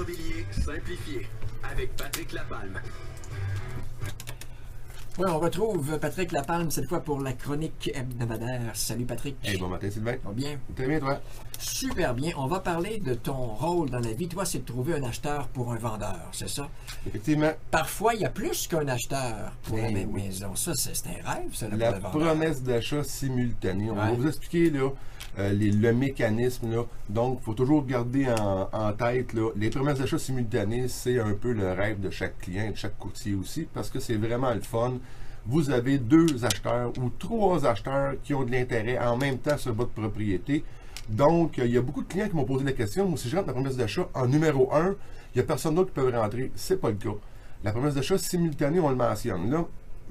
Immobilier simplifié avec Patrick Lapalme. Oui, on retrouve Patrick Lapalme cette fois pour la chronique hebdomadaire. Salut Patrick. Hey, bon matin Sylvain. Va bien? Très bien toi? Super bien. On va parler de ton rôle dans la vie. Toi, c'est de trouver un acheteur pour un vendeur, c'est ça? Effectivement. Parfois, il y a plus qu'un acheteur pour la même oui. maison. Ça, c'est un rêve, ça, là, La pour le vendeur. promesse d'achat simultanée. On va Ouais. vous expliquer là, le mécanisme. Là. Donc, il faut toujours garder en tête, là, les promesses d'achat simultanées, c'est un peu le rêve de chaque client et de chaque courtier aussi, parce que c'est vraiment le fun. Vous avez 2 acheteurs ou 3 acheteurs qui ont de l'intérêt en même temps sur votre propriété. Donc, il y a beaucoup de clients qui m'ont posé la question. Moi, si je rentre la promesse d'achat en numéro 1, il n'y a personne d'autre qui peut rentrer. C'est pas le cas. La promesse d'achat simultanée, on le mentionne. Là,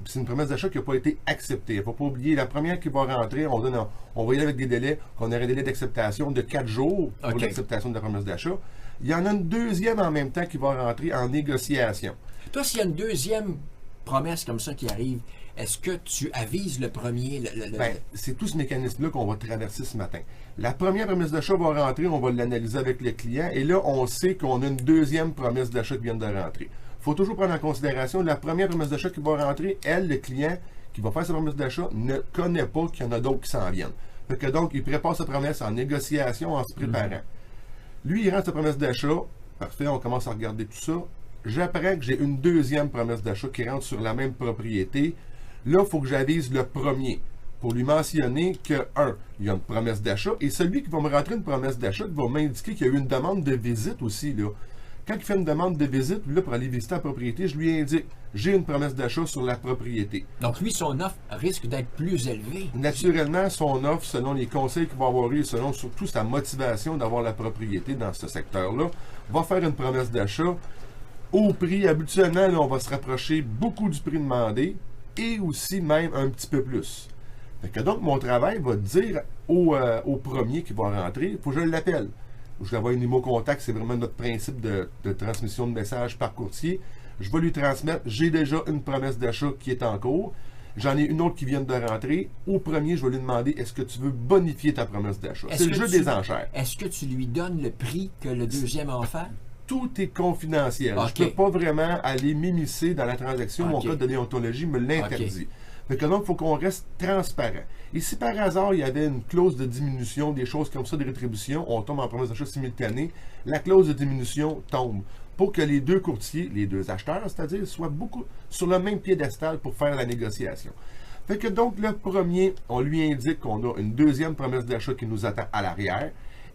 c'est une promesse d'achat qui n'a pas été acceptée. Il ne faut pas oublier, la première qui va rentrer, on va y aller avec des délais, qu'on a un délai d'acceptation de 4 jours pour OK. l'acceptation de la promesse d'achat. Il y en a une deuxième en même temps qui va rentrer en négociation. Toi, s'il y a une deuxième promesse comme ça qui arrive, est-ce que tu avises le premier? Ben, c'est tout ce mécanisme-là qu'on va traverser ce matin. La première promesse d'achat va rentrer, on va l'analyser avec le client, et là, on sait qu'on a une deuxième promesse d'achat qui vient de rentrer. Il faut toujours prendre en considération la première promesse d'achat qui va rentrer, elle, le client qui va faire sa promesse d'achat, ne connaît pas qu'il y en a d'autres qui s'en viennent. Fait que donc, il prépare sa promesse en négociation, en se préparant. Lui, il rentre sa promesse d'achat, parfait, on commence à regarder tout ça. J'apprends que j'ai une deuxième promesse d'achat qui rentre sur la même propriété. Là, il faut que j'avise le premier pour lui mentionner que, il y a une promesse d'achat, et celui qui va me rentrer une promesse d'achat va m'indiquer qu'il y a eu une demande de visite aussi. Là. Quand il fait une demande de visite, là, pour aller visiter la propriété, je lui indique, j'ai une promesse d'achat sur la propriété. Donc, lui, son offre risque d'être plus élevée. Naturellement, son offre, selon les conseils qu'il va avoir eu, selon surtout sa motivation d'avoir la propriété dans ce secteur-là, va faire une promesse d'achat au prix. Habituellement, là, on va se rapprocher beaucoup du prix demandé et aussi même un petit peu plus. Fait que donc, mon travail va dire au premier qui va rentrer, il faut que je l'appelle. Je vais avoir un numéro contact, c'est vraiment notre principe de transmission de messages par courtier. Je vais lui transmettre, j'ai déjà une promesse d'achat qui est en cours. J'en ai une autre qui vient de rentrer. Au premier, je vais lui demander, est-ce que tu veux bonifier ta promesse d'achat? C'est le jeu des enchères. Est-ce que tu lui donnes le prix que le deuxième a offert? Tout est confidentiel. OK. Je ne peux pas vraiment aller m'immiscer dans la transaction. Mon OK. code de déontologie me l'interdit. Fait que donc, il faut qu'on reste transparent. Et si par hasard, il y avait une clause de diminution, des choses comme ça, des rétributions, on tombe en promesse d'achat simultanée, la clause de diminution tombe pour que les 2 courtiers, les 2 acheteurs, c'est-à-dire, soient beaucoup sur le même piédestal pour faire la négociation. Fait que donc, le premier, on lui indique qu'on a une deuxième promesse d'achat qui nous attend à l'arrière.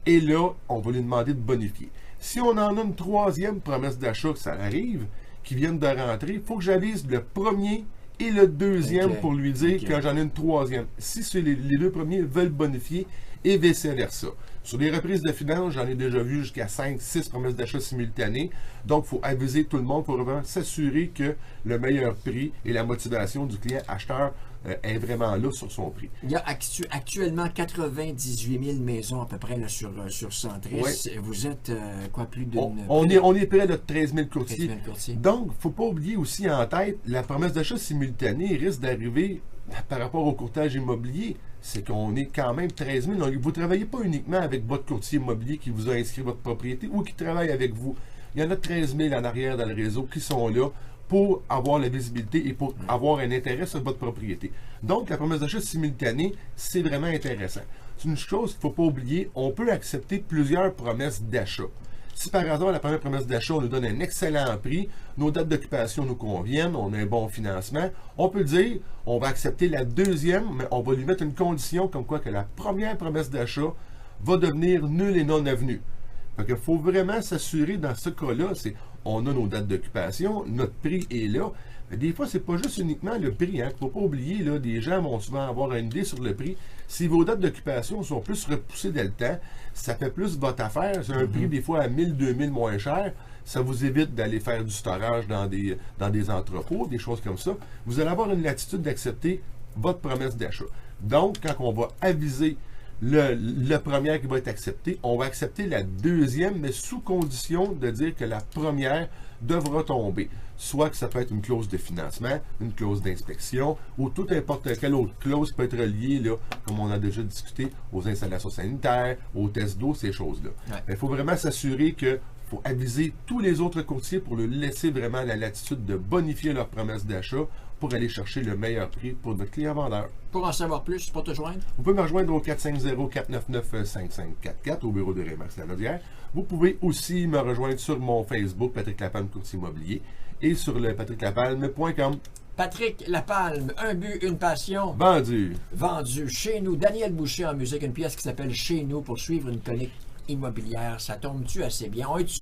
Et là, on va lui demander de bonifier. Si on en a une troisième promesse d'achat, que ça arrive, qui viennent de rentrer, il faut que j'avise le premier et le deuxième OK. pour lui dire OK. que j'en ai une troisième. Si les 2 premiers veulent bonifier, et vice-versa. Sur les reprises de finances, j'en ai déjà vu jusqu'à 5-6 promesses d'achat simultanées. Donc, il faut aviser tout le monde pour vraiment s'assurer que le meilleur prix et la motivation du client acheteur est vraiment là sur son prix. Il y a actuellement 98 000 maisons à peu près là, sur Centris. Ouais. Vous êtes quoi, plus d'une... On est près de 13 000 courtiers. 13 000 courtiers. Donc, il ne faut pas oublier aussi en tête, la promesse d'achat simultanée risque d'arriver par rapport au courtage immobilier. C'est qu'on est quand même 13 000. Donc, vous ne travaillez pas uniquement avec votre courtier immobilier qui vous a inscrit votre propriété ou qui travaille avec vous. Il y en a 13 000 en arrière dans le réseau qui sont là pour avoir la visibilité et pour avoir un intérêt sur votre propriété. Donc, la promesse d'achat simultanée, c'est vraiment intéressant. C'est une chose qu'il ne faut pas oublier, on peut accepter plusieurs promesses d'achat. Si par hasard, la première promesse d'achat, on nous donne un excellent prix, nos dates d'occupation nous conviennent, on a un bon financement, on peut dire, on va accepter la deuxième, mais on va lui mettre une condition comme quoi que la première promesse d'achat va devenir nulle et non avenue. Fait qu'il faut vraiment s'assurer dans ce cas-là, on a nos dates d'occupation, notre prix est là. Mais des fois, c'est pas juste uniquement le prix. Il ne faut pas oublier, là, des gens vont souvent avoir une idée sur le prix. Si vos dates d'occupation sont plus repoussées dans le temps, ça fait plus votre affaire. C'est un prix des fois à 1000, 2000 moins cher. Ça vous évite d'aller faire du storage dans des entrepôts, des choses comme ça. Vous allez avoir une latitude d'accepter votre promesse d'achat. Donc, quand on va aviser la première qui va être acceptée, on va accepter la deuxième, mais sous condition de dire que la première devra tomber. Soit que ça peut être une clause de financement, une clause d'inspection, ou toute n'importe quelle autre clause peut être liée, là, comme on a déjà discuté, aux installations sanitaires, aux tests d'eau, ces choses-là. Ouais. Il faut vraiment s'assurer que Il faut aviser tous les autres courtiers pour leur laisser vraiment la latitude de bonifier leur promesse d'achat pour aller chercher le meilleur prix pour votre client vendeur. Pour en savoir plus, pour te joindre? Vous pouvez me rejoindre au 450-499-5544 au bureau de Remax Lanaudière. Vous pouvez aussi me rejoindre sur mon Facebook, Patrick Lapalme, courtier immobilier, et sur le patricklapalme.com. Patrick Lapalme, un but, une passion. Vendu. Vendu chez nous. Daniel Boucher en musique, une pièce qui s'appelle Chez nous pour suivre une chronique immobilière. Ça tombe-tu assez bien?